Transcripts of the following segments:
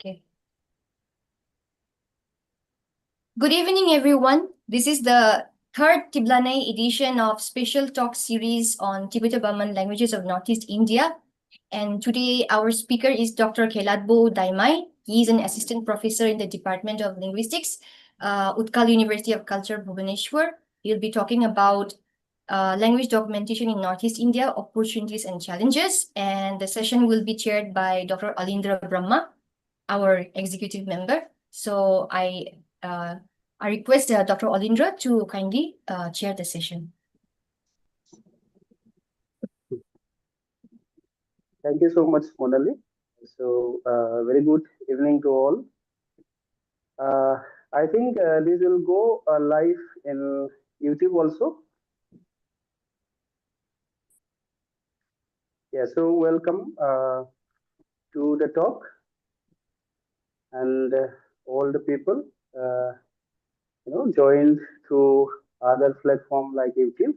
Okay. Good evening, everyone. This is the third TiBLANEI edition of special talk series on Tibeto-Burman languages of Northeast India. And today our speaker is Dr. Kheladbo Daimai. He is an assistant professor in the Department of Linguistics, Utkal University of Culture, Bhubaneswar. He'll be talking about language documentation in Northeast India, opportunities and challenges. And the session will be chaired by Dr. Alindra Brahma, our executive member. So I request Dr. Alindra to kindly chair the session. Thank you so much, Monali. So, very good evening to all. I think this will go live in YouTube also. Yeah, so welcome to the talk and all the people joined through other platform like YouTube.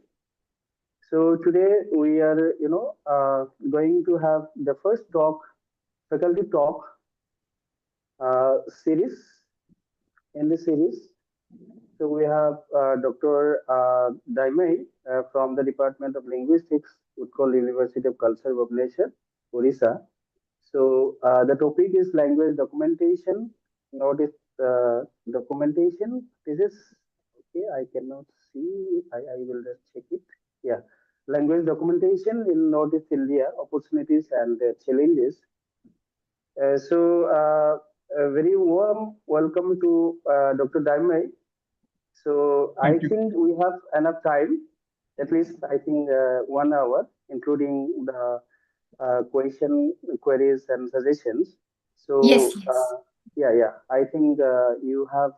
So today we are going to have the first talk, faculty talk series in the series. So we have Dr. Daimai from the Department of Linguistics, Utkal University of Culture, Bhubaneswar, Odisha. So the topic is language documentation. Notice documentation. This is okay. I cannot see. I will just check it. Yeah, language documentation in Northeast India, opportunities and challenges. A very warm welcome to Dr. Daimai. So I think we have enough time, at least I think 1 hour, including the queries and suggestions. So Yes. yeah, I think you have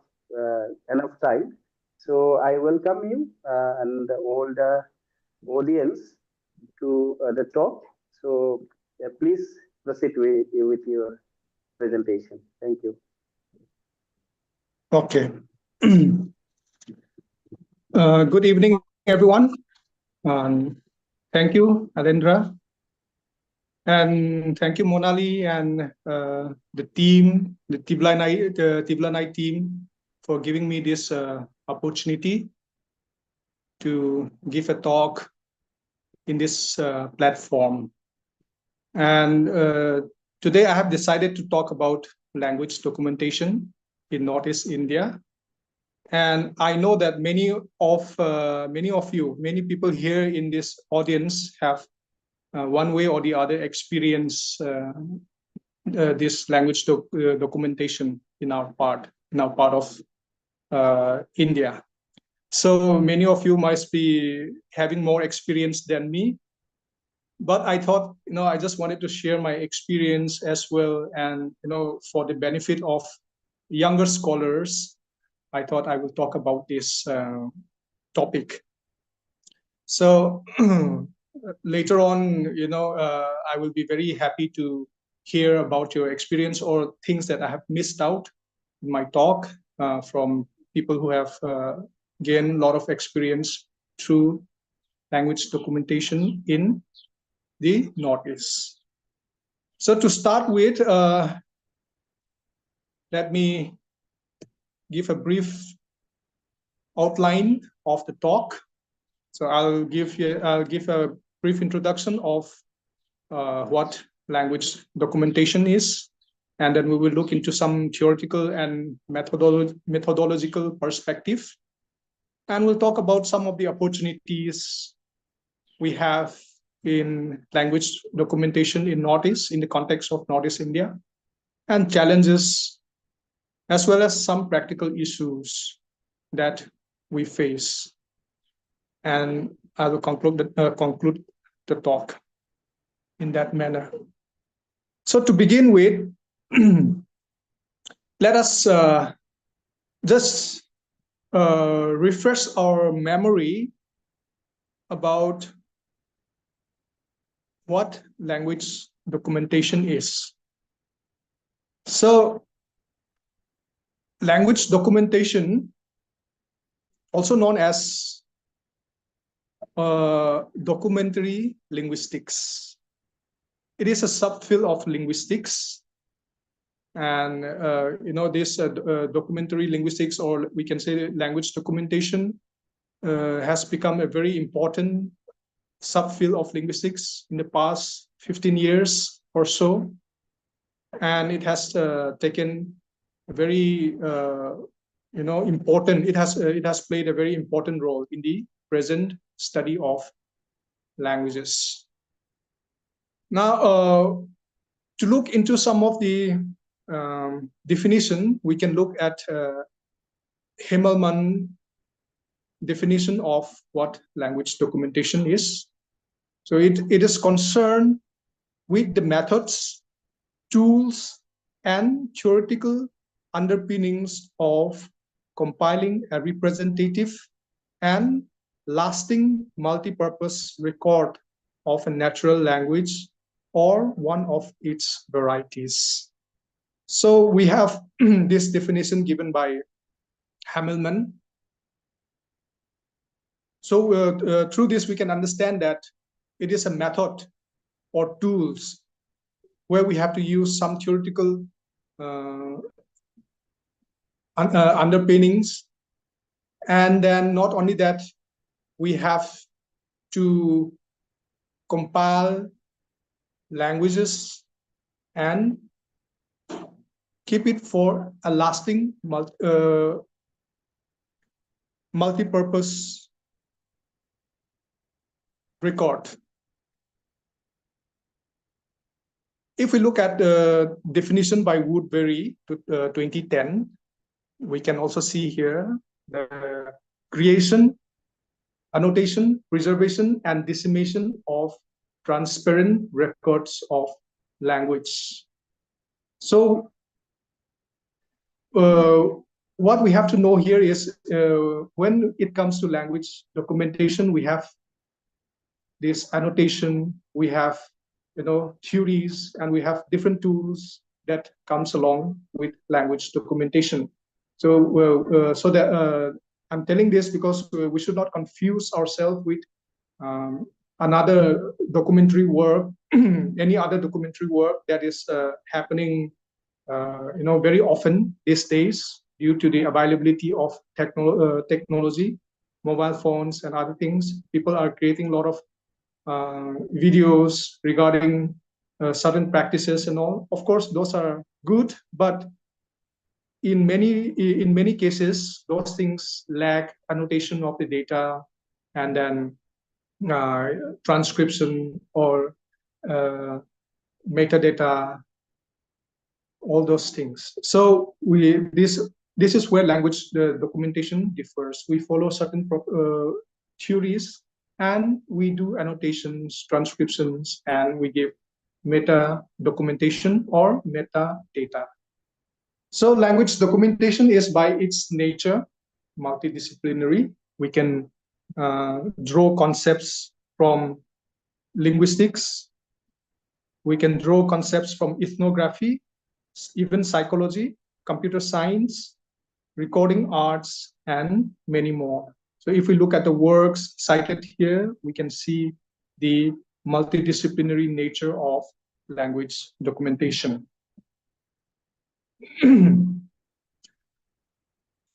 enough time. So I welcome you and all the audience to the talk. So please proceed with your presentation. Thank you. Okay. Good evening, everyone. Thank you, Alindra. And thank you, Monali, and the team, the TiBLANEI team, for giving me this opportunity to give a talk in this platform. And today I have decided to talk about language documentation in Northeast India. And I know that many people here in this audience have one way or the other experience this language documentation in our part of India. So many of you must be having more experience than me. But I thought, I just wanted to share my experience as well, and for the benefit of younger scholars, I thought I will talk about this topic. So later on, I will be very happy to hear about your experience or things that I have missed out in my talk from people who have gained a lot of experience through language documentation in the Northeast. So to start with, let me give a brief outline of the talk. So I'll give a brief introduction of what language documentation is, and then we will look into some theoretical and methodological perspective, and we'll talk about some of the opportunities we have in language documentation in Northeast, in the context of Northeast India, and challenges, as well as some practical issues that we face. And I will conclude the talk in that manner. So to begin with, let us just refresh our memory about what language documentation is. So language documentation, also known as documentary linguistics. It is a subfield of linguistics, And this documentary linguistics, or we can say language documentation, has become a very important subfield of linguistics in the past 15 years or so, and it has taken a very important. It has played a very important role in the present study of languages. Now, to look into some of the definition, we can look at Himmelmann definition of what language documentation is. So it is concerned with the methods, tools, and theoretical underpinnings of compiling a representative and lasting multipurpose record of a natural language or one of its varieties. So we have this definition given by Himmelmann. So through this, we can understand that it is a method or tools where we have to use some theoretical underpinnings. And then not only that, we have to compile languages and keep it for a lasting multi-purpose record. If we look at the definition by Woodbury, 2010, we can also see here the creation, annotation, preservation, and dissemination of transparent records of language. So what we have to know here is when it comes to language documentation, we have this annotation, we have theories, and we have different tools that comes along with language documentation. So so that I'm telling this because we should not confuse ourselves with another documentary work, any other documentary work that is happening very often these days due to the availability of technology, mobile phones and other things. People are creating a lot of videos regarding certain practices and all. Of course, those are good, but in many cases, those things lack annotation of the data and then transcription or metadata, all those things. So this is where language documentation differs. We follow certain theories, and we do annotations, transcriptions, and we give meta documentation or metadata. So language documentation is by its nature multidisciplinary. We can draw concepts from linguistics. We can draw concepts from ethnography, even psychology, computer science, recording arts, and many more. So if we look at the works cited here, we can see the multidisciplinary nature of language documentation.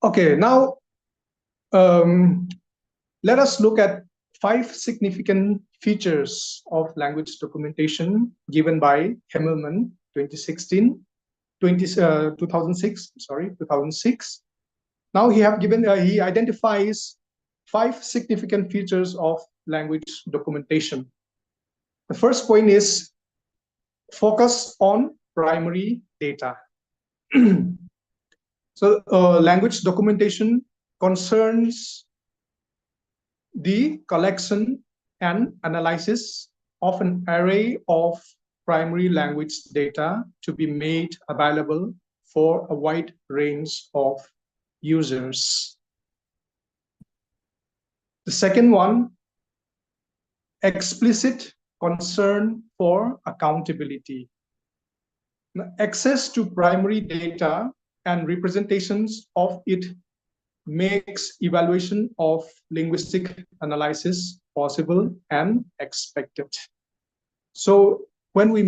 Okay, now let us look at 5 significant features of language documentation given by Himmelmann, 2006. Now he identifies 5 significant features of language documentation. The first point is focus on primary data. So language documentation concerns the collection and analysis of an array of primary language data to be made available for a wide range of users. The second one, explicit concern for accountability. Access to primary data and representations of it makes evaluation of linguistic analysis possible and expected. So when we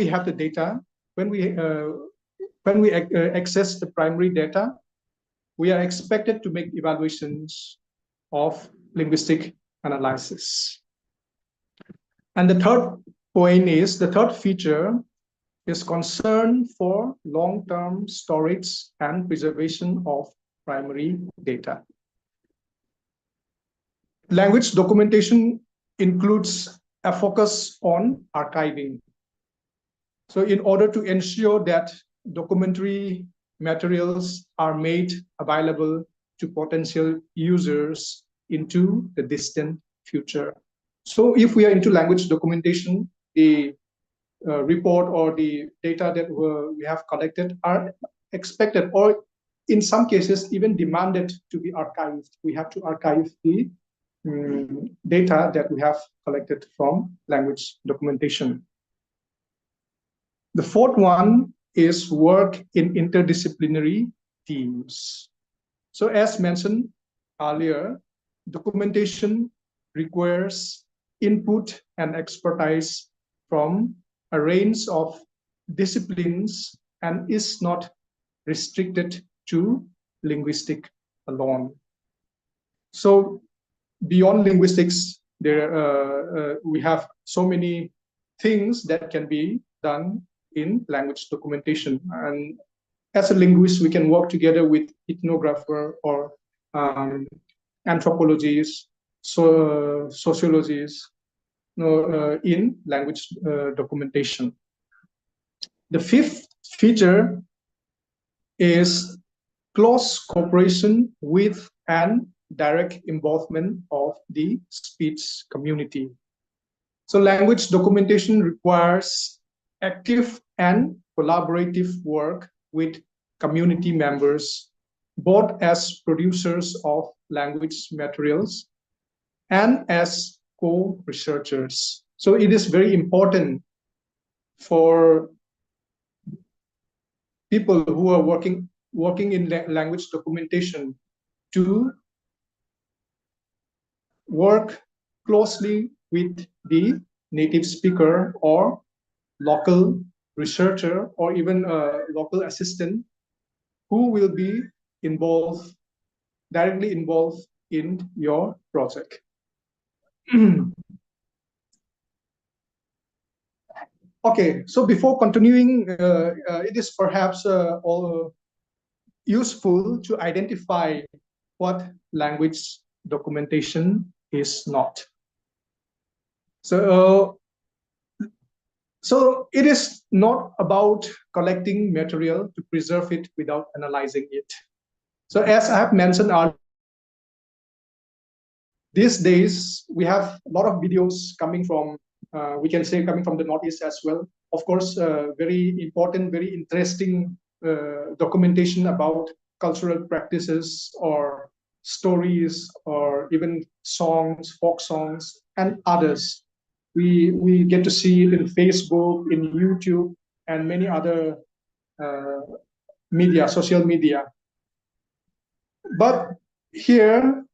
have the data, when we access the primary data, we are expected to make evaluations of linguistic analysis. And the third feature is concern for long-term storage and preservation of primary data. Language documentation includes a focus on archiving. So in order to ensure that documentary materials are made available to potential users into the distant future. So if we are into language documentation, the report or the data that we have collected are expected, or in some cases even demanded, to be archived. We have to archive the data that we have collected from language documentation. The fourth one is work in interdisciplinary teams. So as mentioned earlier, documentation requires input and expertise from a range of disciplines and is not restricted to linguistic alone. So beyond linguistics, we have so many things that can be done in language documentation. And as a linguist, we can work together with ethnographer or anthropologists, sociologists, in language documentation. The fifth feature is close cooperation with and direct involvement of the speech community. So language documentation requires active and collaborative work with community members, both as producers of language materials and as co-researchers. So it is very important for people who are working in language documentation to work closely with the native speaker or local researcher or even a local assistant who will be directly involved in your project. Okay, so before continuing, it is perhaps all useful to identify what language documentation is not. So it is not about collecting material to preserve it without analyzing it. So as I have mentioned earlier, these days we have a lot of videos coming from, we can say coming from the Northeast as well. Of course, very important, very interesting documentation about cultural practices or stories or even songs, folk songs, and others. We get to see it in Facebook, in YouTube, and many other social media. But here,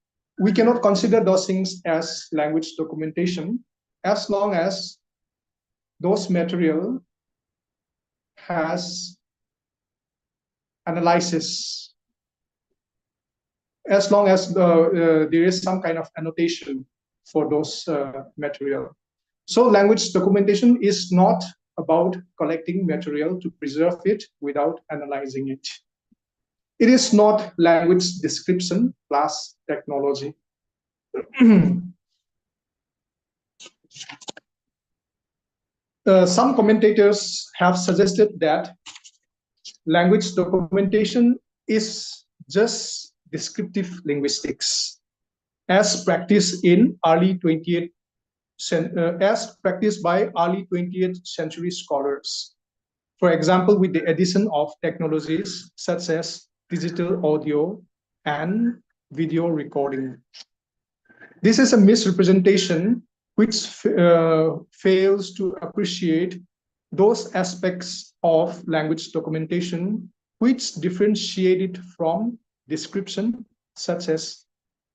we cannot consider those things as language documentation as long as those material has analysis, as long as there is some kind of annotation for those material. So language documentation is not about collecting material to preserve it without analyzing it. It is not language description plus technology. Some commentators have suggested that language documentation is just descriptive linguistics as practiced by early 20th century scholars. For example, with the addition of technologies such as digital audio and video recording. This is a misrepresentation which fails to appreciate those aspects of language documentation which differentiate it from description, such as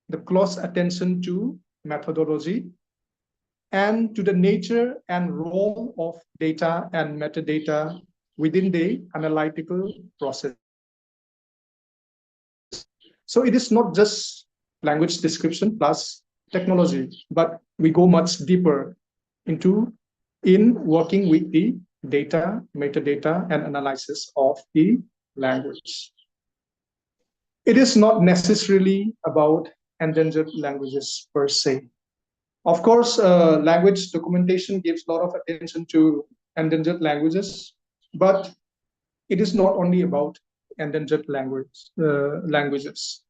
the close attention to methodology and to the nature and role of data and metadata within the analytical process. So it is not just language description plus technology, but we go much deeper in working with the data, metadata, and analysis of the language. It is not necessarily about endangered languages per se. Of course, language documentation gives a lot of attention to endangered languages, but it is not only about endangered languages.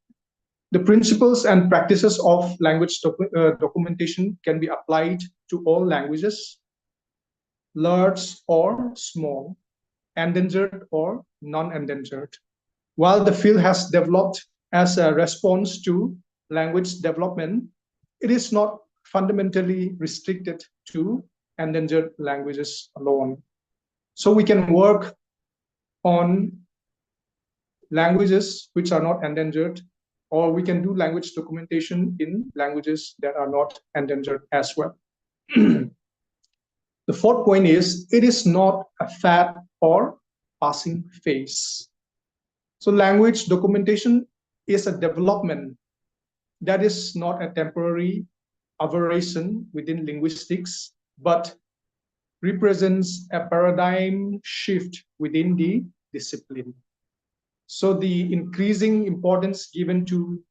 The principles and practices of language documentation can be applied to all languages, large or small, endangered or non-endangered. While the field has developed as a response to language development, it is not fundamentally restricted to endangered languages alone. So we can work on languages which are not endangered, or we can do language documentation in languages that are not endangered as well. The fourth point is, it is not a fad or passing phase. So language documentation is a development that is not a temporary aberration within linguistics, but represents a paradigm shift within the discipline. So the increasing importance given to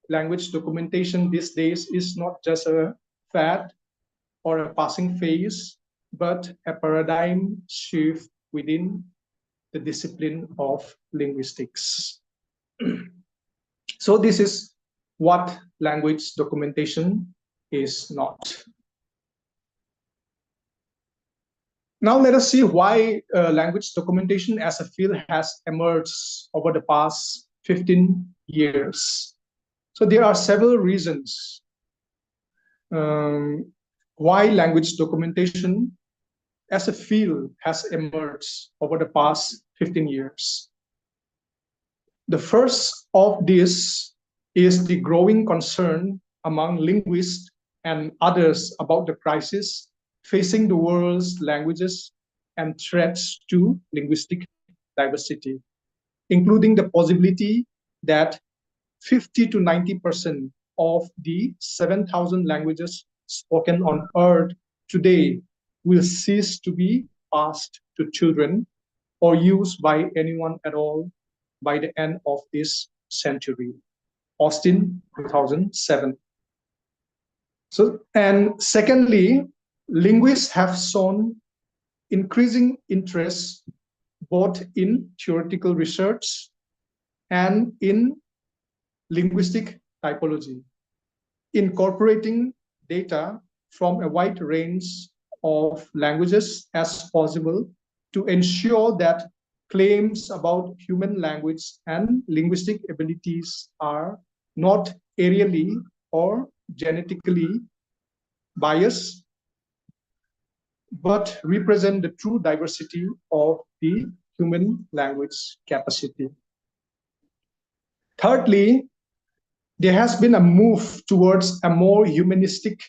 language documentation these days is not just a fad or a passing phase, but a paradigm shift within the discipline of linguistics. So this is what language documentation is not. Now let us see why language documentation as a field has emerged over the past 15 years. So there are several reasons why language documentation as a field has emerged over the past 15 years. The first of this is the growing concern among linguists and others about the crisis facing the world's languages and threats to linguistic diversity, including the possibility that 50 to 90% of the 7,000 languages spoken on Earth today will cease to be passed to children or used by anyone at all by the end of this century. Austin, 2007. So, and secondly, linguists have shown increasing interest both in theoretical research and in linguistic typology, incorporating data from a wide range of languages as possible to ensure that claims about human language and linguistic abilities are not areally or genetically biased, but represent the true diversity of the human language capacity. Thirdly, there has been a move towards a more humanistic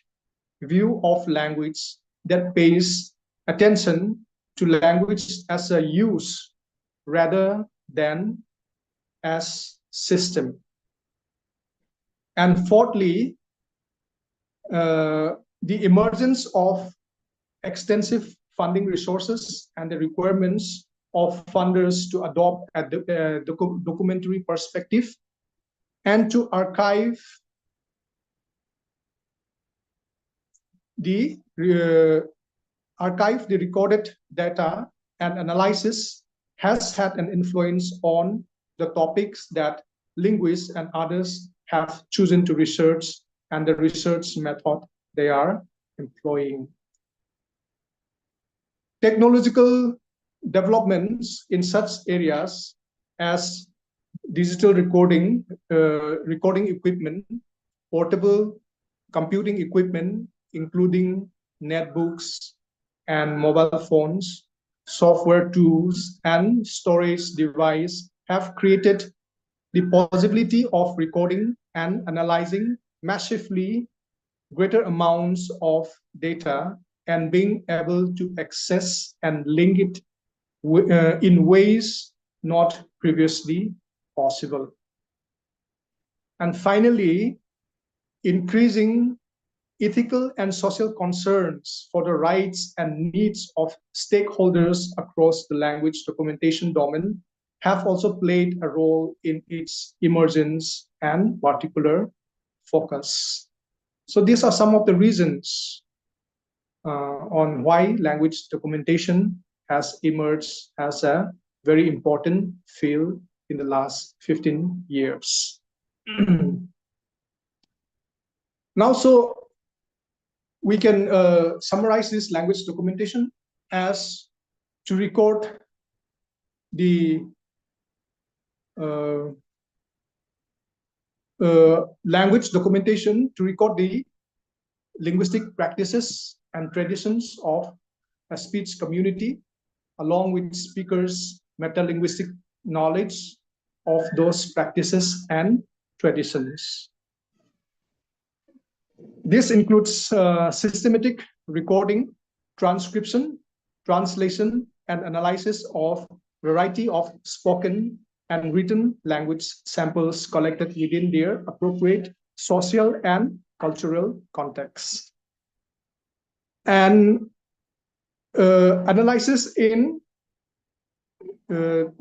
view of language that pays attention to language as a use rather than as system. And fourthly, the emergence of extensive funding resources and the requirements of funders to adopt a documentary perspective and to archive the recorded data and analysis has had an influence on the topics that linguists and others have chosen to research and the research method they are employing. Technological developments in such areas as digital recording equipment, portable computing equipment, including netbooks and mobile phones, software tools, and storage devices have created the possibility of recording and analyzing massively greater amounts of data and being able to access and link it in ways not previously possible. And finally, increasing ethical and social concerns for the rights and needs of stakeholders across the language documentation domain have also played a role in its emergence and particular focus. So these are some of the reasons on why language documentation has emerged as a very important field in the last 15 years. Now, so we can summarize this language documentation as to record the language documentation to record the linguistic practices and traditions of a speech community, along with speakers' meta-linguistic knowledge of those practices and traditions. This includes systematic recording, transcription, translation, and analysis of variety of spoken and written language samples collected within their appropriate social and cultural context. And analysis in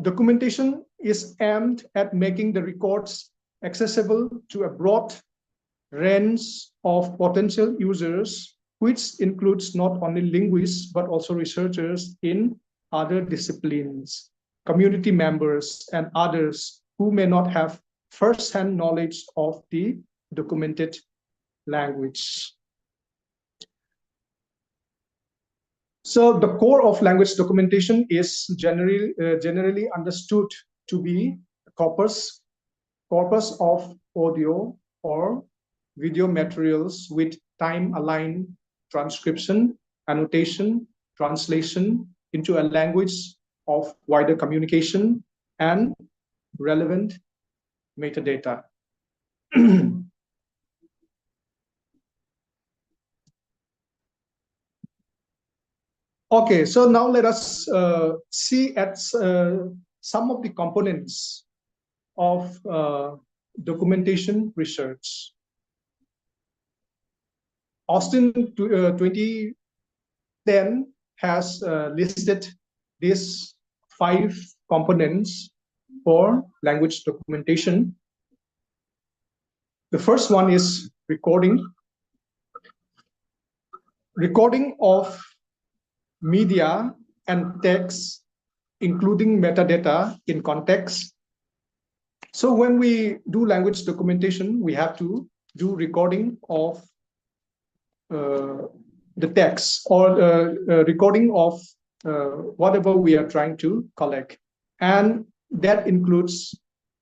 documentation is aimed at making the records accessible to a broad range of potential users, which includes not only linguists, but also researchers in other disciplines, community members, and others who may not have first-hand knowledge of the documented language. So the core of language documentation is generally understood to be a corpus of audio or video materials with time-aligned transcription, annotation, translation into a language of wider communication and relevant metadata. Okay, so now let us see at some of the components of documentation research. Austin 2010 has listed these 5 components for language documentation. The first one is recording. Recording of media and text, including metadata in context. So when we do language documentation, we have to do recording of the text or recording of whatever we are trying to collect. And that includes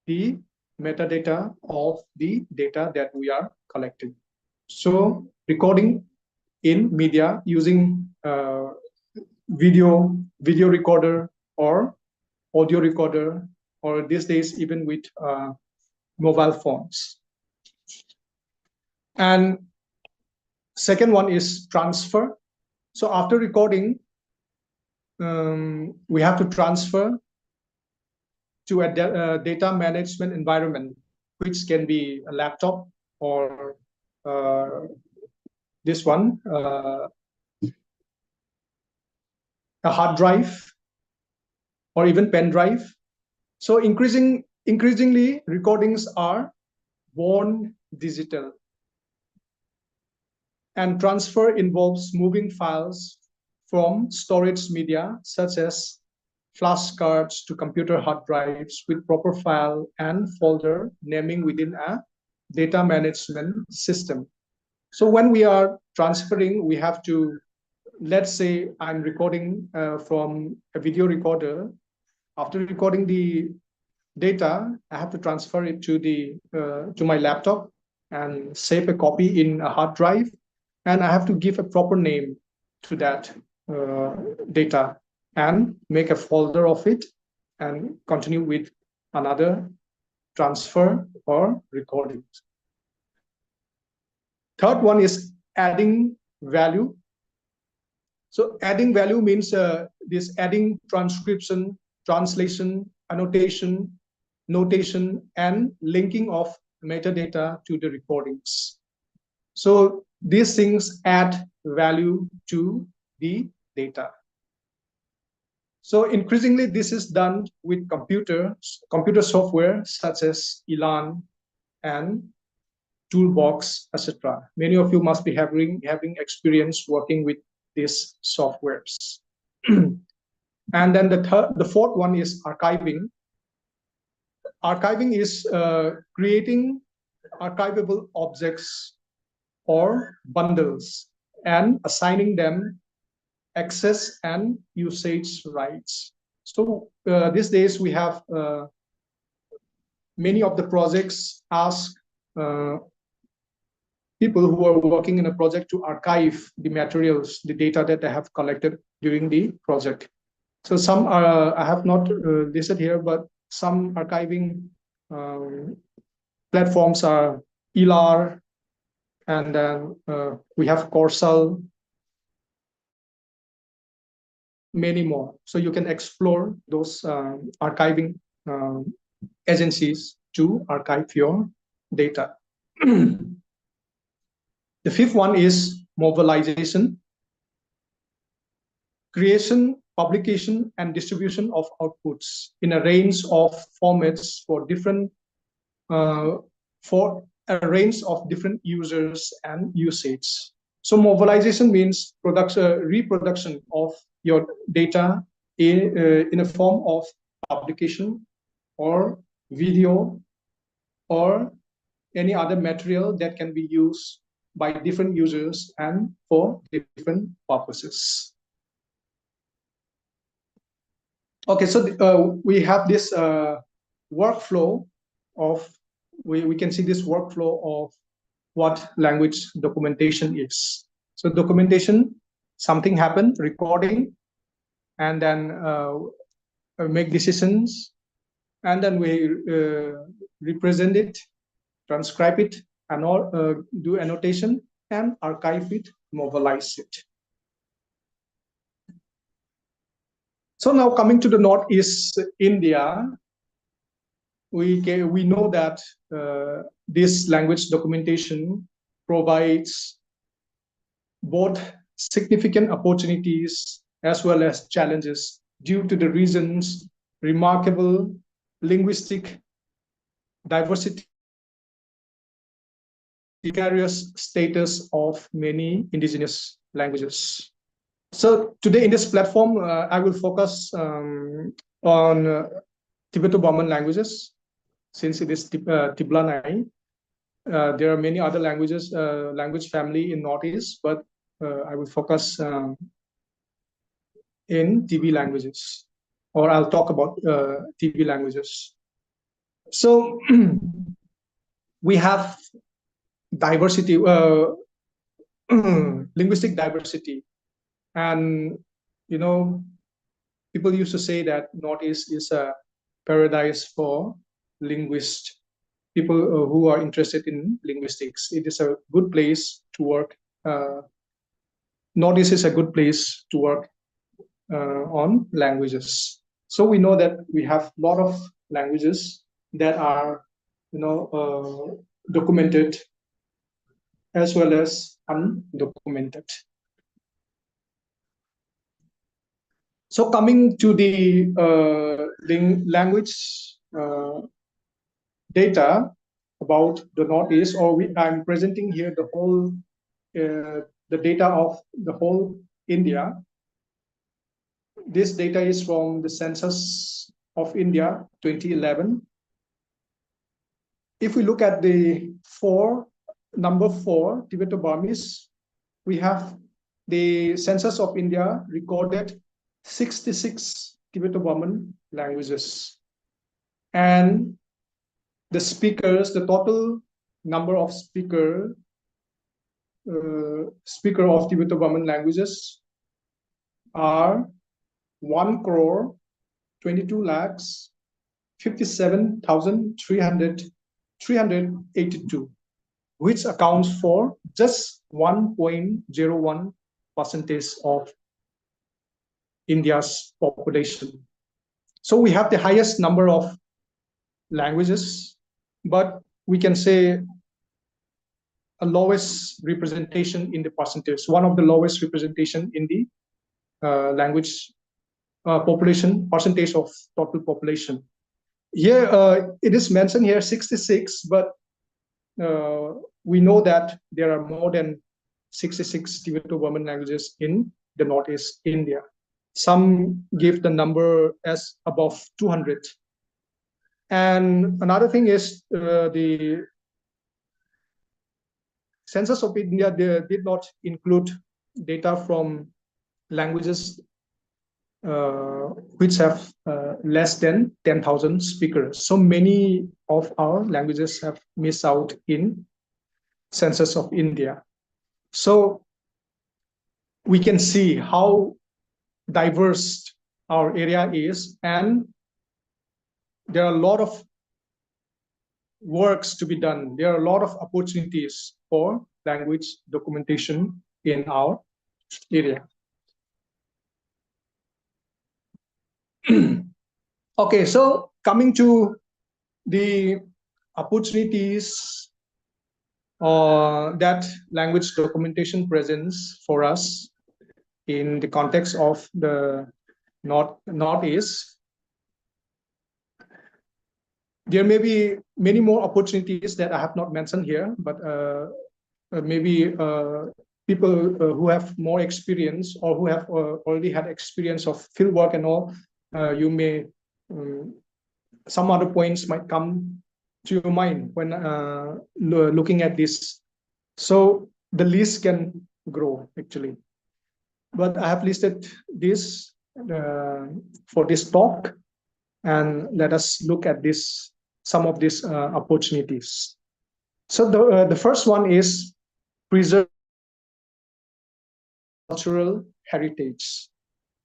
the metadata of the data that we are collecting. So recording in media using video recorder or audio recorder, or these days even with mobile phones. And second one is transfer. So after recording, we have to transfer to a data management environment, which can be a laptop or this one, a hard drive, or even pen drive. So increasingly, recordings are born digital. And transfer involves moving files from storage media, such as flashcards, to computer hard drives with proper file and folder naming within a data management system. So when we are transferring, we have to, let's say I'm recording from a video recorder. After recording the data, I have to transfer it to my laptop and save a copy in a hard drive. And I have to give a proper name to that data and make a folder of it and continue with another transfer or recording. Third one is adding value. So adding value means this adding transcription, translation, annotation, notation, and linking of metadata to the recordings. So these things add value to the data. So increasingly, this is done with computer software such as Elan and Toolbox, etc. Many of you must be having experience working with these softwares. And then the fourth one is archiving. Archiving is creating archivable objects or bundles and assigning them access and usage rights. So these days we have many of the projects ask people who are working in a project to archive the materials, the data that they have collected during the project. So some are, I have not listed here, but some archiving platforms are ELAR, and then we have Corsal, many more. So you can explore those archiving agencies to archive your data. The fifth one is mobilization, creation, publication, and distribution of outputs in a range of formats for different for a range of different users and usage. So mobilization means reproduction of your data in a form of publication or video or any other material that can be used by different users and for different purposes. Okay, so we have this workflow of, we can see this workflow of what language documentation is. So documentation, something happened, recording, and then make decisions, and then we represent it, transcribe it, and do annotation, and archive it, mobilize it. So now coming to the Northeast India, we know that this language documentation provides both significant opportunities as well as challenges due to the reasons remarkable linguistic diversity, precarious status of many indigenous languages. So today in this platform, I will focus on Tibeto-Burman languages, since it is TiBLANEI. There are many other languages, language family in Northeast, but I will focus in TB languages, or I'll talk about TB languages. So we have diversity, linguistic diversity, and people used to say that Northeast is a paradise for linguists, people who are interested in linguistics. It is a good place to work. Northeast is a good place to work on languages. So we know that we have a lot of languages that are, documented as well as undocumented. So coming to the language data about the Northeast, I'm presenting here the whole the data of the whole India. This data is from the Census of India 2011. If we look at the number 4, Tibeto-Burmese, we have the Census of India recorded 66 Tibeto-Burman languages. And the speakers, the total number of speaker of Tibeto-Burman languages are 1,27,382, which accounts for just 1.01% of India's population. So we have the highest number of languages, but we can say a lowest representation in the percentage, one of the lowest representation in the language population, percentage of total population. Here, it is mentioned here 66, but we know that there are more than 66 Tibeto-Burman languages in the Northeast India. Some give the number as above 200. And another thing is the Census of India did not include data from languages which have less than 10,000 speakers. So many of our languages have missed out in Census of India. So we can see how diverse our area is, and there are a lot of works to be done. There are a lot of opportunities for language documentation in our area. Okay, so coming to the opportunities that language documentation presents for us in the context of the Northeast. There may be many more opportunities that I have not mentioned here, but maybe people who have more experience or who have already had experience of field work and all, you may, some other points might come to your mind when looking at this. So the list can grow actually. But I have listed this for this talk, and let us look at this, some of these opportunities. So the first one is preserve cultural heritage.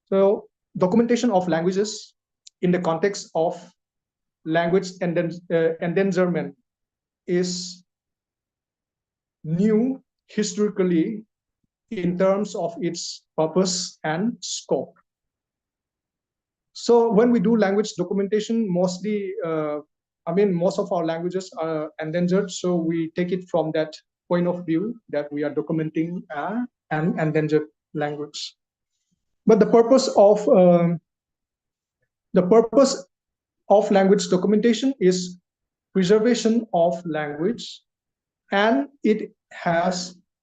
So documentation of languages in the context of language endangerment is new historically in terms of its purpose and scope. So when we do language documentation, mostly, most of our languages are endangered. So we take it from that point of view that we are documenting an endangered language. But the purpose of language documentation is preservation of language, and it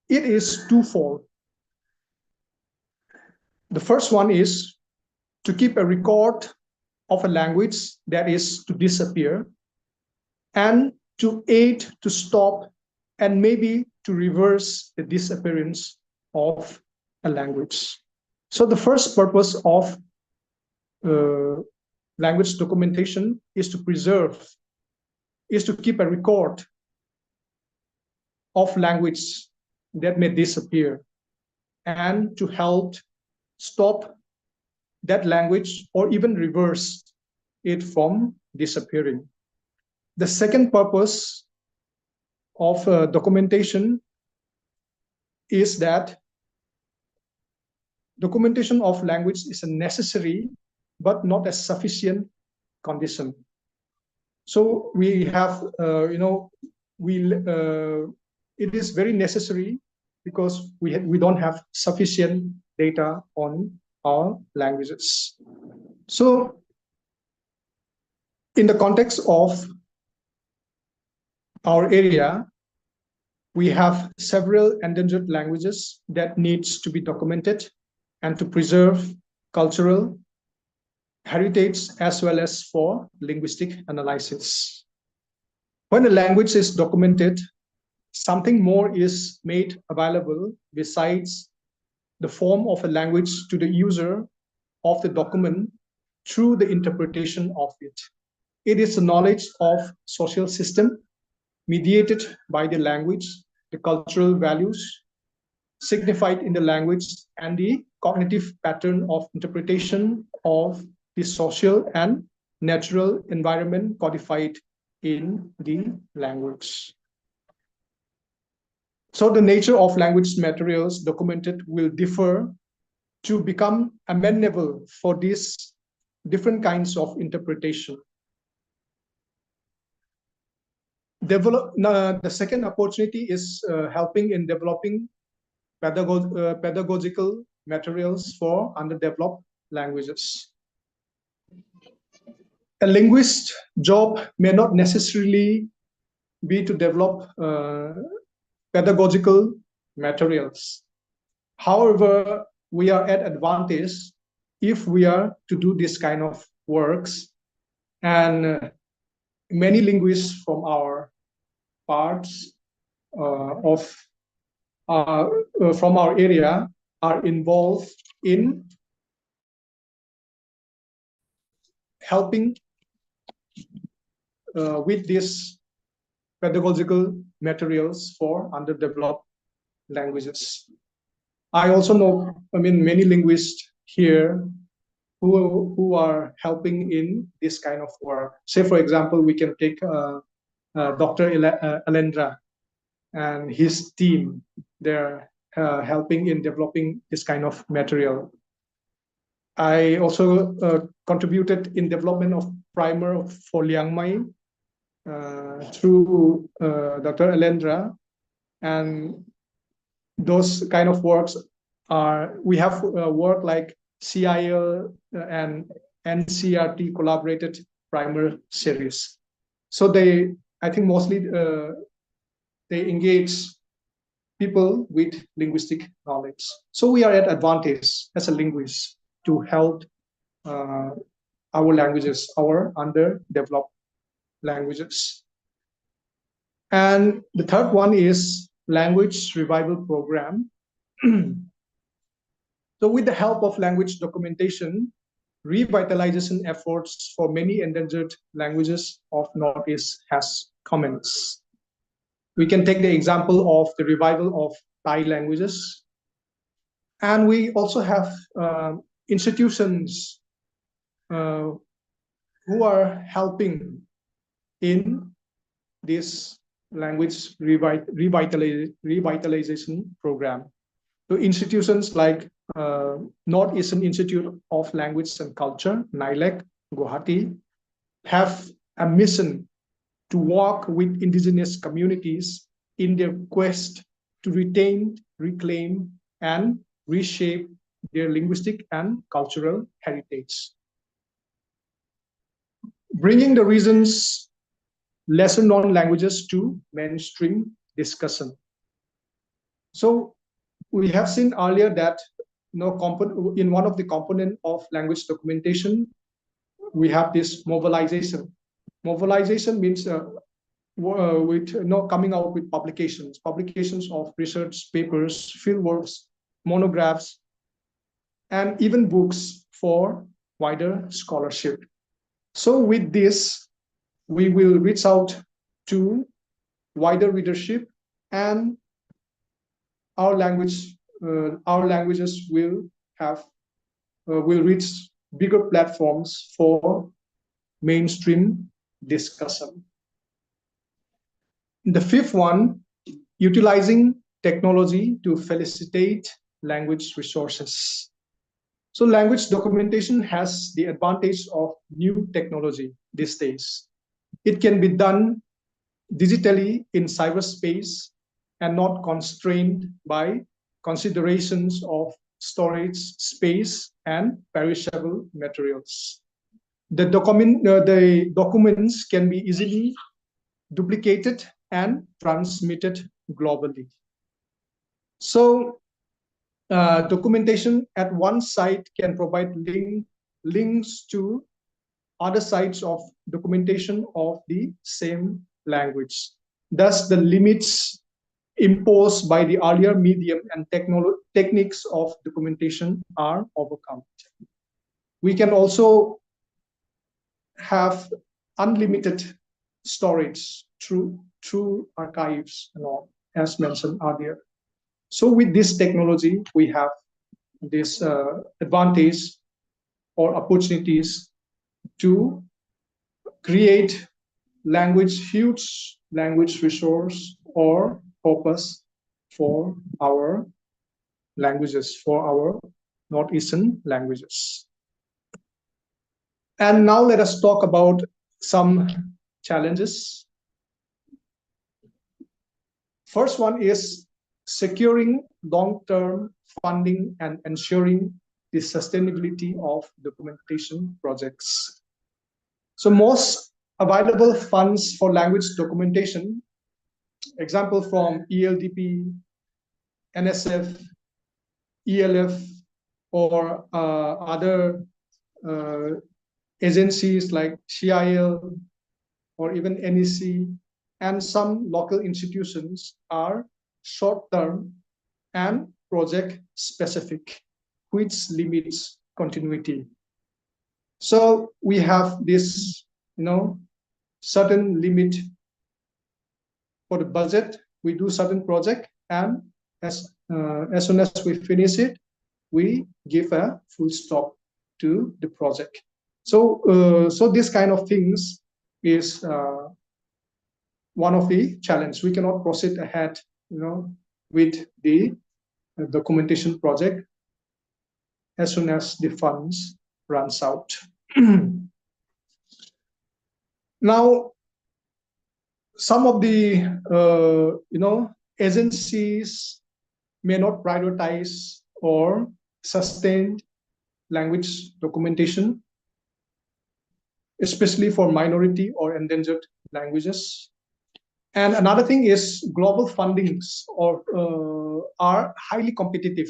is twofold. The first one is to keep a record of a language that is to disappear, and to aid to stop and maybe to reverse the disappearance of a language. So the first purpose of language documentation is to preserve, is to keep a record of language that may disappear, and to help stop that language or even reverse it from disappearing. The second purpose of documentation is that documentation of language is a necessary but not a sufficient condition. So we have, it is very necessary because we don't have sufficient data on our languages. So in the context of our area, we have several endangered languages that needs to be documented and to preserve cultural heritage as well as for linguistic analysis. When a language is documented, something more is made available besides the form of a language to the user of the document through the interpretation of it. It is the knowledge of social system mediated by the language, the cultural values signified in the language, and the cognitive pattern of interpretation of the social and natural environment codified in the language. So the nature of language materials documented will differ to become amenable for these different kinds of interpretation. The second opportunity is helping in developing pedagogical materials for underdeveloped languages. A linguist job may not necessarily be to develop pedagogical materials. However, we are at advantage if we are to do this kind of works, and many linguists from our parts from our area are involved in helping with these pedagogical materials for underdeveloped languages. I also know, many linguists here who are helping in this kind of work. Say, for example, we can take Dr. Alendra and his team. They're helping in developing this kind of material. I also contributed in development of primer for Liang Mai through Dr. Alendra, and those kind of works are, we have work like CIL and NCRT collaborated primer series. So I think mostly they engage people with linguistic knowledge. So we are at advantage as a linguist to help our languages, our underdeveloped languages. And the third one is language revival program. So with the help of language documentation, revitalization efforts for many endangered languages of Northeast has commenced. We can take the example of the revival of Thai languages. And we also have institutions who are helping in this language revitalization program. So institutions like Northeastern Institute of Language and Culture, NILAC, Guwahati, have a mission to work with indigenous communities in their quest to retain, reclaim, and reshape their linguistic and cultural heritage. Bringing the region's lesser known languages to mainstream discussion. So we have seen earlier that in one of the component of language documentation, we have this mobilization. Mobilization means coming out with publications of research papers, fieldworks, monographs, and even books for wider scholarship. So with this, we will reach out to wider readership, and our languages will reach bigger platforms for mainstream discussion. The fifth one, utilizing technology to facilitate language resources. So language documentation has the advantage of new technology these days. It can be done digitally in cyberspace and not constrained by considerations of storage space and perishable materials. The documents can be easily duplicated and transmitted globally. So documentation at one site can provide links to other sites of documentation of the same language. Thus, the limits imposed by the earlier medium and techniques of documentation are overcome. We can also have unlimited storage through archives and all, as mentioned earlier. So with this technology, we have this advantage or opportunities to create huge language resource or purpose for our languages, for our Northeastern languages. And now let us talk about some challenges. First one is securing long-term funding and ensuring the sustainability of documentation projects. So most available funds for language documentation, example from ELDP, NSF, ELF, or other agencies like CIL or even NEC, and some local institutions are short-term and project-specific, which limits continuity. So we have this, certain limit for the budget. We do certain project, and as soon as we finish it, we give a full stop to the project. So this kind of things is one of the challenge. We cannot proceed ahead, with the documentation project as soon as the funds runs out. Now, some of the agencies may not prioritize or sustain language documentation, especially for minority or endangered languages. And another thing is global fundings are highly competitive,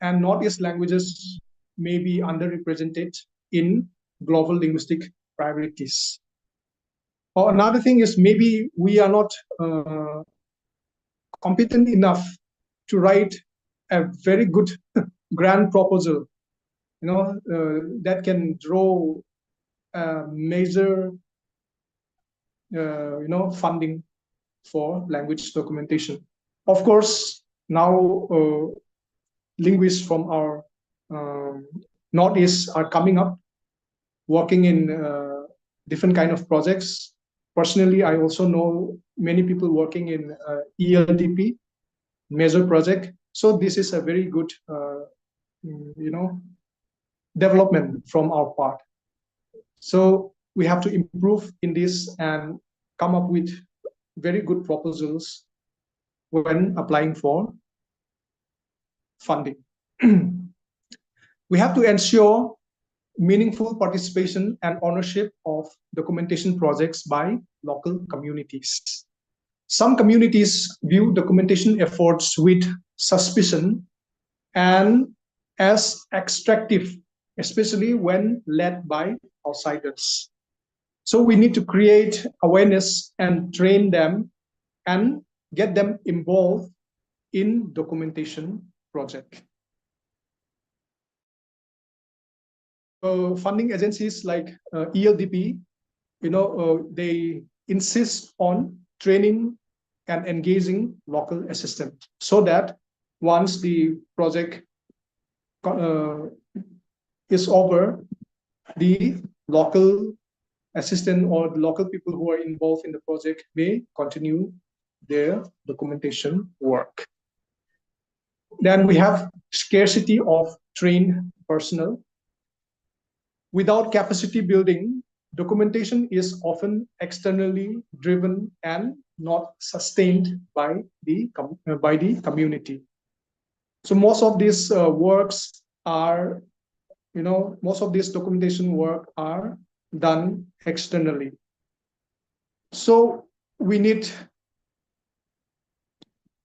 and Northeast languages may be underrepresented in global linguistic priorities. Or another thing is maybe we are not competent enough to write a very good grant proposal, that can draw major funding for language documentation. Of course, now linguists from our Northeast are coming up, working in different kind of projects. Personally, I also know many people working in ELDP, major project. So this is a very good, development from our part. So we have to improve in this and come up with very good proposals when applying for funding. We have to ensure meaningful participation and ownership of documentation projects by local communities. Some communities view documentation efforts with suspicion and as extractive, especially when led by outsiders. So we need to create awareness and train them and get them involved in documentation project. Funding agencies like ELDP, they insist on training and engaging local assistants so that once the project is over, the local assistant or the local people who are involved in the project may continue their documentation work. Then we have scarcity of trained personnel. Without capacity building, documentation is often externally driven and not sustained by the community. So most of these works are, most of this documentation work are done externally. So we need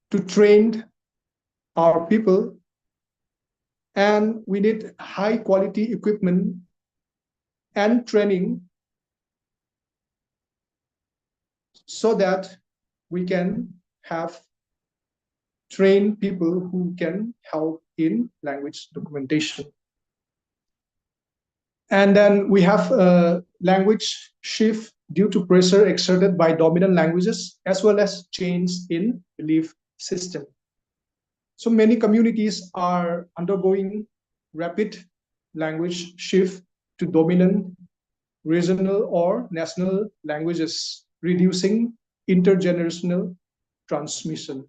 to train our people, and we need high quality equipment and training so that we can have trained people who can help in language documentation. And then we have a language shift due to pressure exerted by dominant languages, as well as change in belief system. So many communities are undergoing rapid language shift to dominant regional or national languages, reducing intergenerational transmission.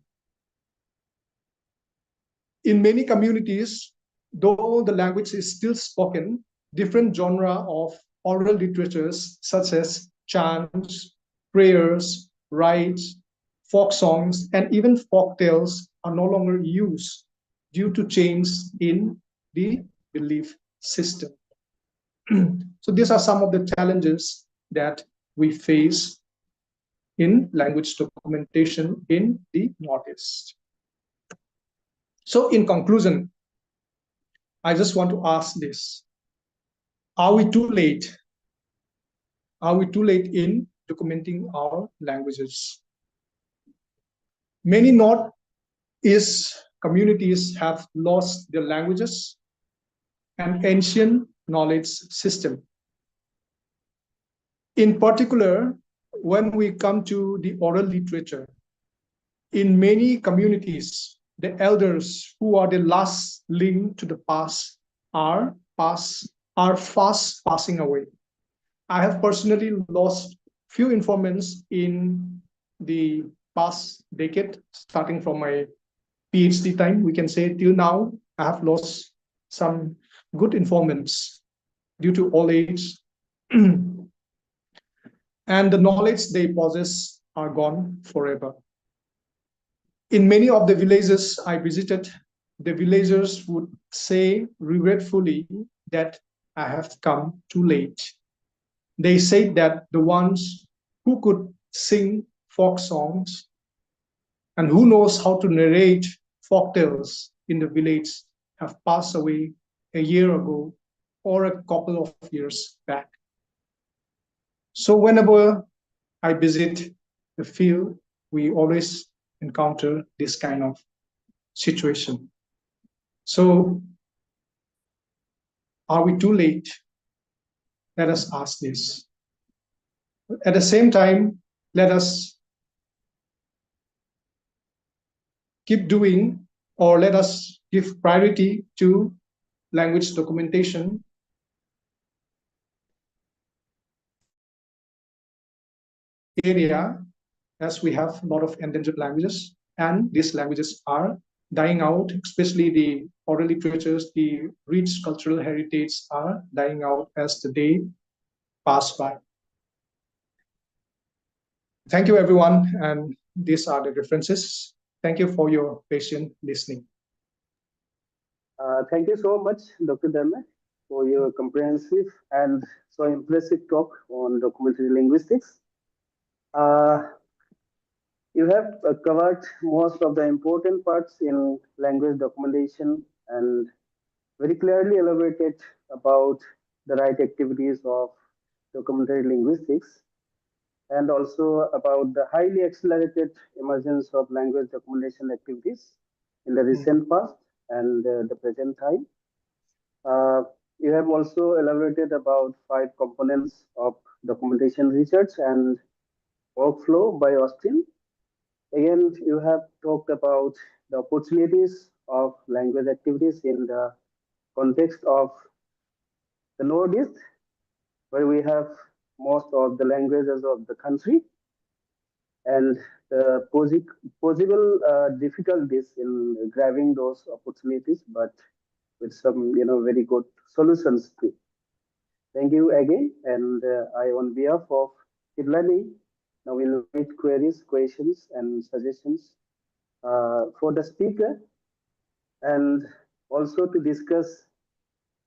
In many communities, though the language is still spoken, different genre of oral literatures such as chants, prayers, rites, folk songs, and even folk tales are no longer used due to change in the belief system. So these are some of the challenges that we face in language documentation in the Northeast. So in conclusion, I just want to ask this. Are we too late? Are we too late in documenting our languages? Many Northeast communities have lost their languages and ancient knowledge system. In particular, when we come to the oral literature, in many communities, the elders who are the last link to the past are fast passing away. I have personally lost few informants in the past decade, starting from my PhD time, we can say till now, I have lost some good informants due to old age. And the knowledge they possess are gone forever. In many of the villages I visited, the villagers would say regretfully that I have come too late. They said that the ones who could sing folk songs and who knows how to narrate folk tales in the village have passed away a year ago or a couple of years back. So whenever I visit the field, we always encounter this kind of situation. So are we too late? Let us ask this. At the same time, let us keep doing, or let us give priority to language documentation area, as we have a lot of endangered languages, and these languages are dying out, especially the oral literatures, the rich cultural heritage are dying out as the day pass by. Thank you, everyone, and these are the references. Thank you for your patient listening. Thank you so much, Dr. Dharma, for your comprehensive and so impressive talk on documentary linguistics. You have covered most of the important parts in language documentation and very clearly elaborated about the right activities of documentary linguistics and also about the highly accelerated emergence of language documentation activities in the recent past and the present time. Uh, you have also elaborated about 5 components of documentation research and workflow by Austin. Again, you have talked about the opportunities of language activities in the context of the Northeast, where we have most of the languages of the country, and the possible difficulties in grabbing those opportunities, but with some, very good solutions too. Thank you again, and I, on behalf of TiBLANEI, now invite queries, questions, and suggestions for the speaker, and also to discuss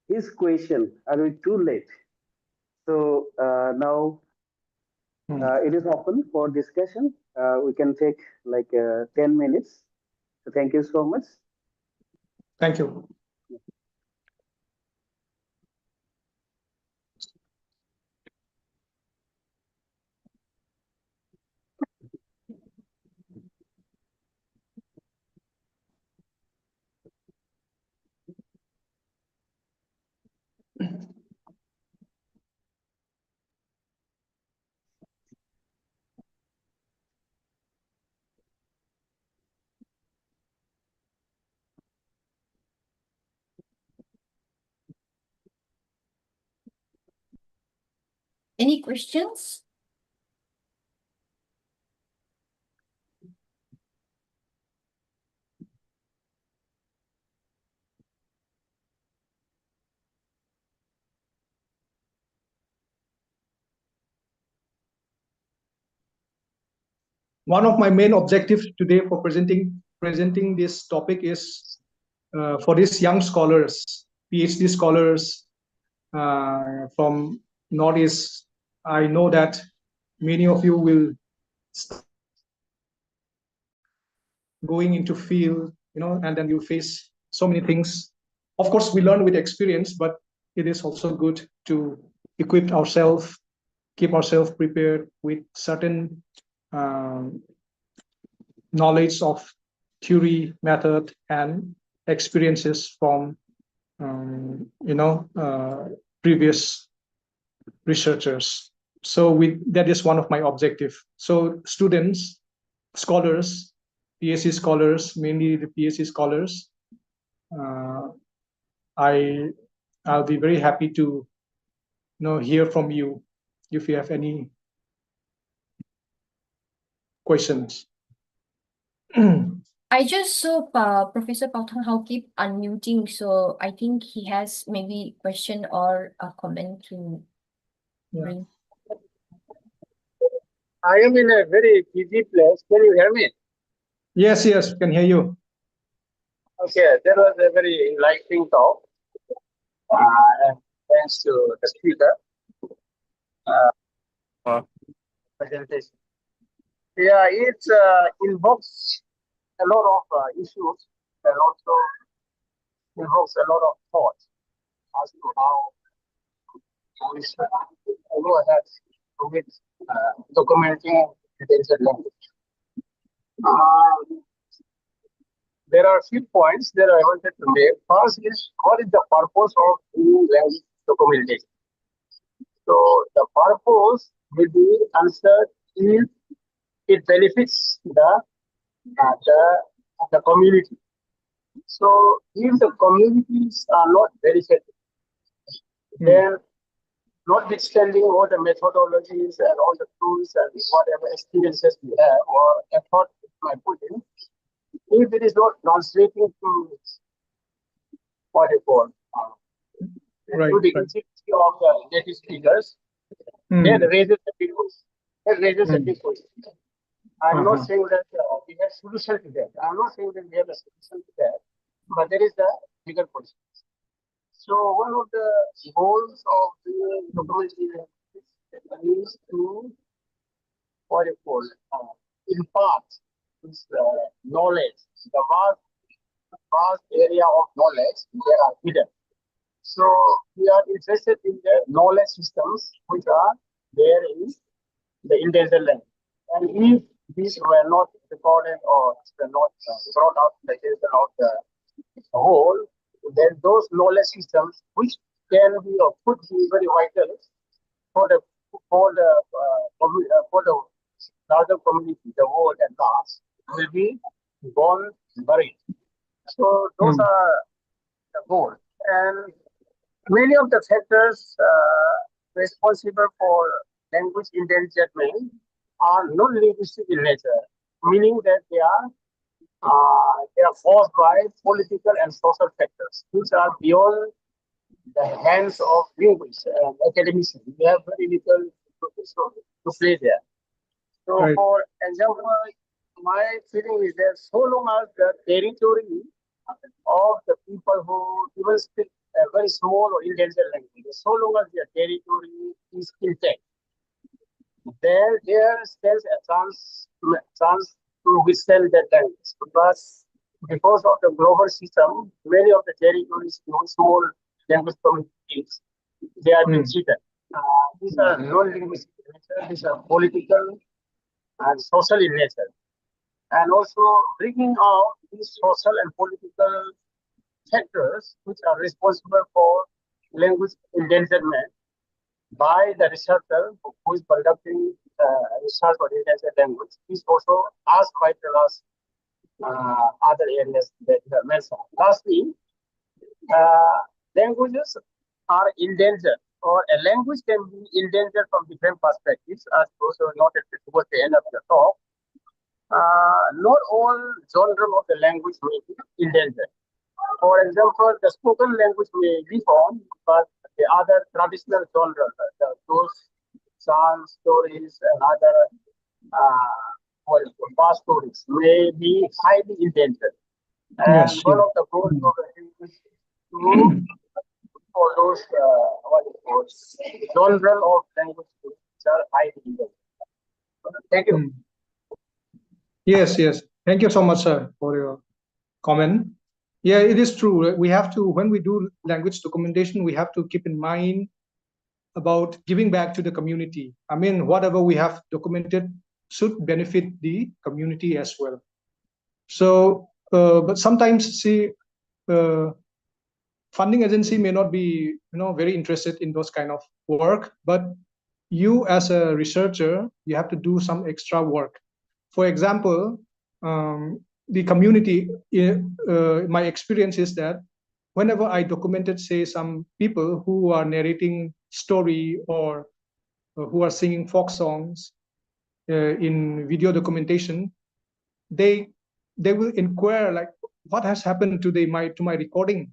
his question, are we too late? So now it is open for discussion. We can take like 10 minutes. So thank you so much. Thank you. Any questions? one of my main objectives today for presenting this topic is for these young scholars, PhD scholars from Northeast. I know that many of you will start going into field, and then you face so many things. Of course, we learn with experience, but it is also good to equip ourselves, keep ourselves prepared with certain knowledge of theory, method, and experiences from previous researchers. So that is one of my objectives. So students, scholars, PhD scholars, mainly the PhD scholars, I'll be very happy to hear from you if you have any questions. I just saw Professor Pao Tang Hao keep unmuting, so I think he has maybe question or a comment to bring. I am in a very busy place. Can you hear me? Yes, can hear you. Okay, there was a very enlightening talk. And thanks to the speaker for presentation. Yeah, it invokes a lot of issues and also invokes a lot of thoughts as to how we should go ahead with documenting the ancient language. There are a few points that I wanted to make. First is, what is the purpose of doing language documentation? So the purpose will be answered if it benefits the community. So if the communities are not benefited, then notwithstanding all the methodologies and all the tools and whatever experiences we have or effort I put in, if it is not translating to what you call to the intimacy of the native speakers, that raises a big question. That raises a big question. I'm not saying that we have solution to that. I'm not saying that we have a solution to that, but there is a bigger question. So one of the goals of the documentation is to what you call impart this knowledge, the vast area of knowledge that are hidden. So we are interested in the knowledge systems which are there in the endangered land. And if these were not recorded or were not brought out the of the whole, then those knowledge systems which can be or could be very vital for the larger community, the world at large, will be gone buried. So those are the goals. And many of the factors responsible for language endangerment are non-linguistic in nature, meaning that they are caused by political and social factors, which are beyond the hands of linguists and academicians. We have very little to play there. So, for example, my feeling is that so long as the territory of the people who even speak a very small or endangered language, so long as their territory is intact, there stands a chance to withstand that language. Because of the global system, many of the territories, small language communities, they are being cheated. These are non-linguistic in nature, these are political and social in nature. And also bringing out these social and political factors which are responsible for language endangerment by the researcher who is conducting research on endangered language is also asked by the last other areas that you have mentioned. Lastly, languages are endangered, or a language can be endangered from different perspectives, as also noted towards the end of the talk. Not all genre of the language may be endangered. For example, the spoken language may be on, but the other traditional genres, those songs, stories, and other past stories may be highly endangered. And Yes, one yes. of the goals of the is to for those what is called genre of language which are highly endangered. Thank you. Mm. Yes, yes. Thank you so much, sir, for your comment. Yeah, it is true. We have to, when we do language documentation, we have to keep in mind about giving back to the community. I mean, whatever we have documented should benefit the community as well. So, but sometimes, see, funding agency may not be, very interested in those kind of work, but you as a researcher, you have to do some extra work. For example, the community, my experience is that whenever I documented, say, some people who are narrating story or who are singing folk songs in video documentation, they will inquire like, what has happened to my recording.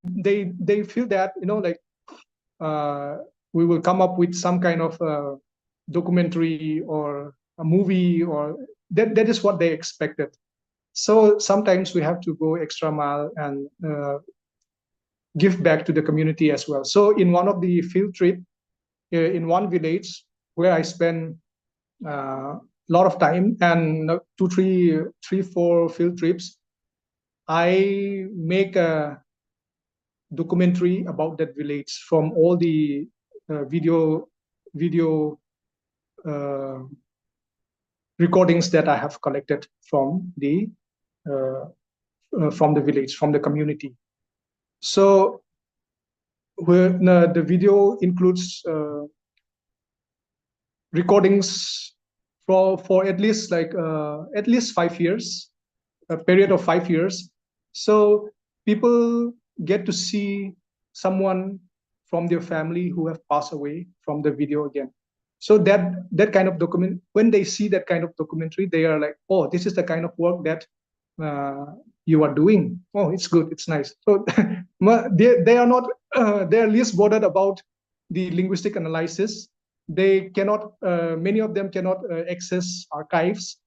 They feel that, like, uh, we will come up with some kind of documentary or a movie, or that is what they expected. So sometimes we have to go extra mile and give back to the community as well. So in one of the field trip in one village where I spent a lot of time, and 4 field trips, I make a documentary about that village from all the video uh, recordings that I have collected uh, from the village, from the community. So the video includes recordings for at least 5 years, a period of 5 years. So people get to see someone from their family who have passed away from the video again. So that kind of document, when they see that kind of documentary, they are like, oh, this is the kind of work that you are doing. Oh, it's good, it's nice. So they are not they are least bothered about the linguistic analysis. They cannot, many of them cannot access archives,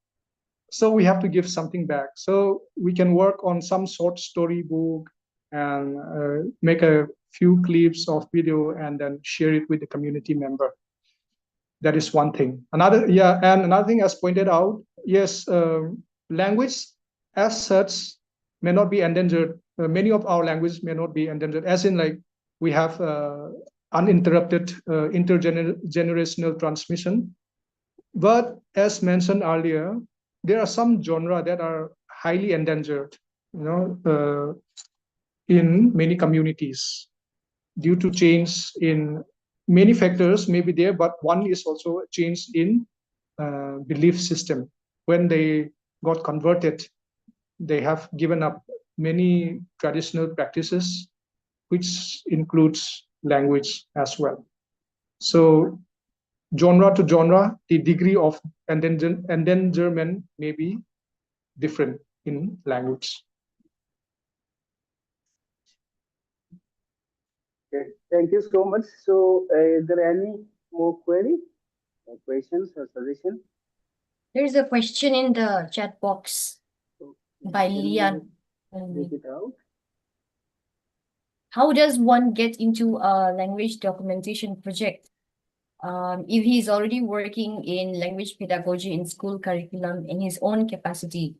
so we have to give something back. So we can work on some short story book and make a few clips of video and then share it with the community member. That is one thing. Another thing, as pointed out, yes, language as such may not be endangered. Many of our languages may not be endangered, as in, like, we have uninterrupted intergenerational transmission. But as mentioned earlier, there are some genre that are highly endangered, in many communities due to change in many factors may be there, but one is also a change in belief system. When they got converted, they have given up many traditional practices, which includes language as well. So genre to genre, the degree of endangerment may be different in language. Okay, thank you so much. So, is there any more query, or questions, or suggestion? There's a question in the chat box by Can you Lian. read it out? How does one get into a language documentation project? If he's already working in language pedagogy in school curriculum in his own capacity,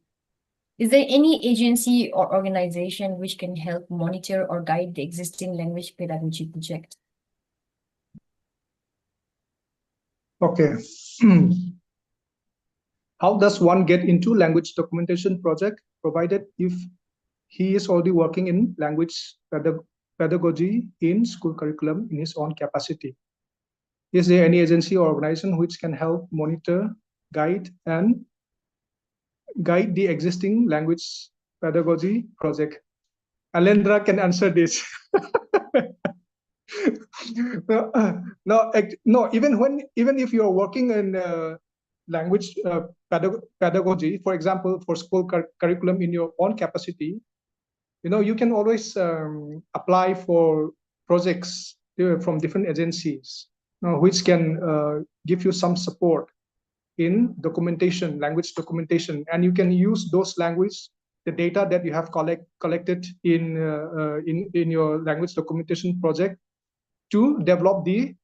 is there any agency or organization which can help monitor or guide the existing language pedagogy project? Okay. How does one get into language documentation project, provided if he is already working in language pedagogy in school curriculum in his own capacity? Is there any agency or organization which can help monitor, guide the existing language pedagogy project? Alendra can answer this. No, even if you're working in language pedagogy, for example, for school curriculum in your own capacity, you can always apply for projects from different agencies, which can give you some support. in documentation, language documentation, and you can use those language, the data that you have collected in your language documentation project to develop the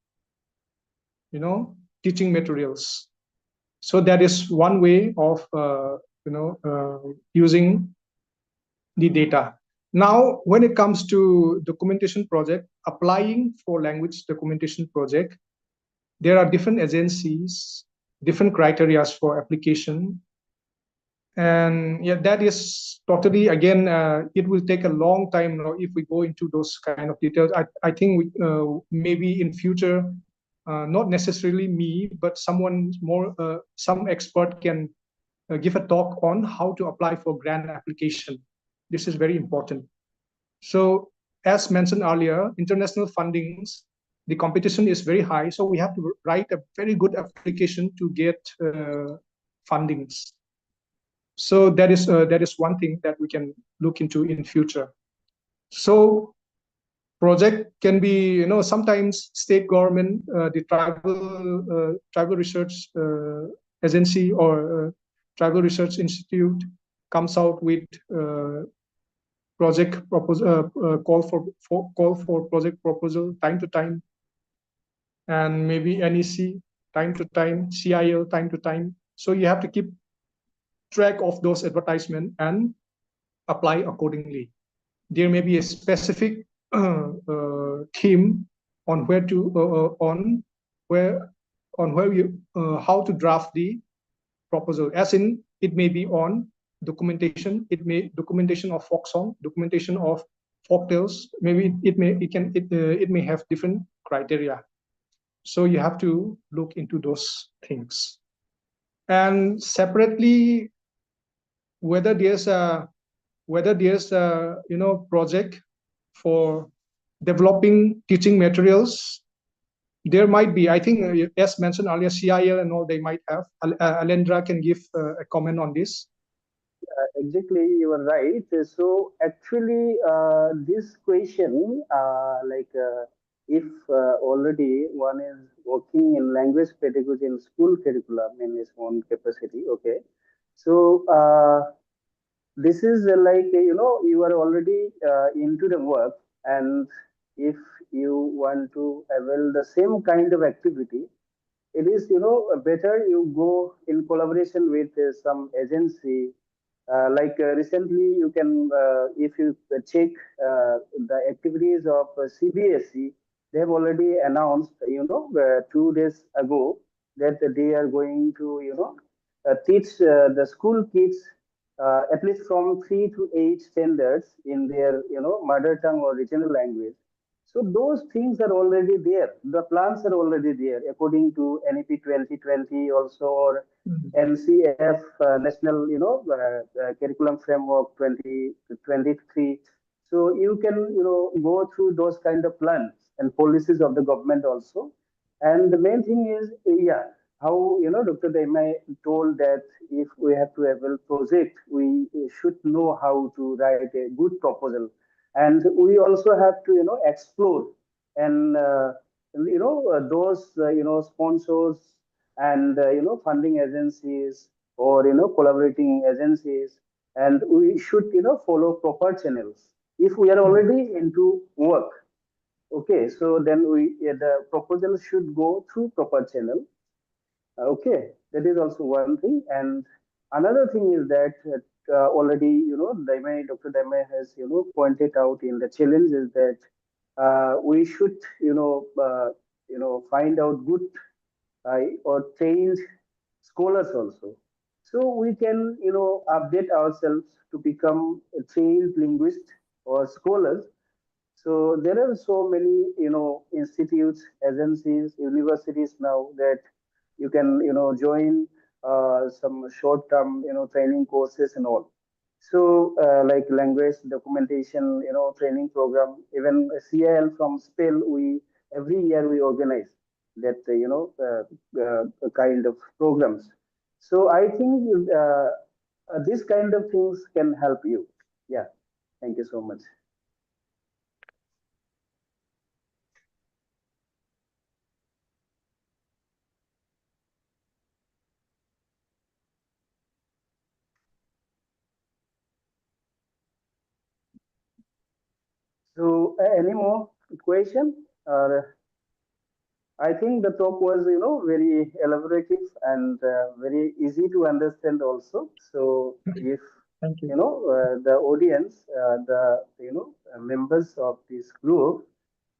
teaching materials. So that is one way of using the data. Now, when it comes to documentation project, applying for language documentation project, there are different agencies, different criteria for application. And yeah, that is totally, again, it will take a long time if we go into those kind of details. I think maybe in future, not necessarily me, but someone more, some expert can give a talk on how to apply for grant application. This is very important. So as mentioned earlier, international fundings, the competition is very high. So we have to write a very good application to get fundings. So that is one thing that we can look into in future. So project can be, sometimes state government, the tribal research agency or tribal research institute comes out with project proposal, call for project proposal time to time, and maybe NEC time to time, CIL time to time. So you have to keep track of those advertisements and apply accordingly. There may be a specific theme on where to how to draft the proposal. As in, it may be on documentation. It may documentation of folk song, documentation of folk tales. Maybe it may have different criteria. So you have to look into those things. And separately, whether there's a project for developing teaching materials, there might be, I think, as mentioned earlier, CIL and all, they might have. Alendra can give a comment on this. Exactly, you are right. So actually, this question, if already one is working in language pedagogy in school curriculum in his own capacity, okay. So this is you are already into the work, and if you want to avail the same kind of activity, it is better you go in collaboration with some agency. Recently, you can, if you check the activities of CBSE, they have already announced, 2 days ago, that they are going to, teach the school kids at least from 3 to 8 standards in their, mother tongue or regional language. So those things are already there. The plans are already there, according to NEP 2020 also, or NCF National, Curriculum Framework 2023. So you can, go through those kind of plans and policies of the government also. And the main thing is, yeah, how Dr. Daimai told that if we have to have a project, we should know how to write a good proposal, and we also have to explore and those sponsors and funding agencies or collaborating agencies, and we should follow proper channels. If we are already into work, okay, so then the proposal should go through proper channel. Okay, that is also one thing. And another thing is that already, Dr. Daimai has, pointed out in the challenge is that we should, find out good or trained scholars also. So we can, update ourselves to become a trained linguist or scholars. So there are so many, institutes, agencies, universities now that you can, join some short-term, training courses and all. So like language documentation, training program, even CIL from SPEL, we every year we organize that, kind of programs. So I think this kind of things can help you. Yeah. Thank you so much. So, any more question? I think the talk was, very elaborative and very easy to understand also. So, if Thank you. the audience, members of this group,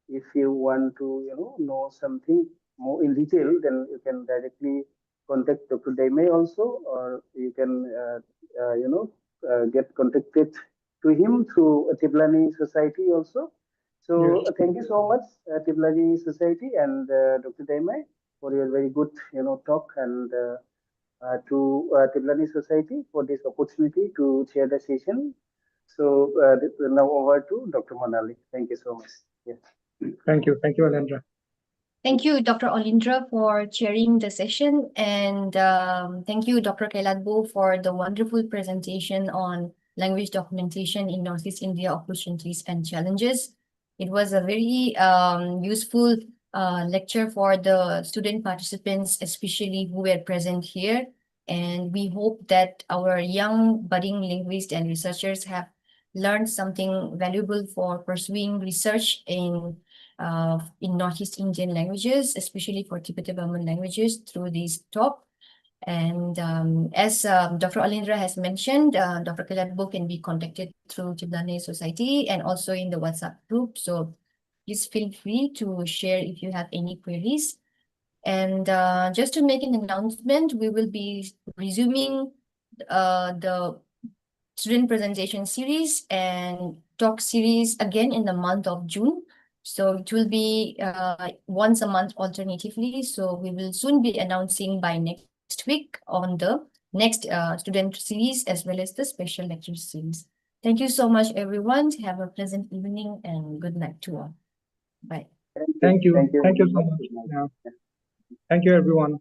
if you want to, know something more in detail, then you can directly contact Dr. Daimei also, or you can, get contacted to him through TiBLANEI Society also. So Yes. thank you so much, TiBLANEI Society and Dr. Daimei for your very good, talk and to TiBLANEI Society for this opportunity to share the session. So now over to Dr. Manali. Thank you so much. Yes. Thank you. Thank you, Alendra. Thank you, Dr. Olindra, for chairing the session. And thank you, Dr. Kailatbo, for the wonderful presentation on language documentation in Northeast India, opportunities and challenges. It was a very useful lecture for the student participants, especially who were present here. And we hope that our young budding linguists and researchers have learned something valuable for pursuing research in Northeast Indian languages, especially for Tibeto-Burman languages through this talk. And as Dr. Alindra has mentioned, Dr. Kailatbo can be contacted through TiBLANEI Society and also in the WhatsApp group. So please feel free to share if you have any queries. And just to make an announcement, we will be resuming the student presentation series and talk series again in the month of June. So it will be once a month alternatively. So we will soon be announcing by next week on the next student series as well as the special lecture series. Thank you so much, everyone. Have a pleasant evening and good night to all. Bye. Thank you. Thank you. Thank you very so much. much. Good night. Yeah. Thank you, everyone.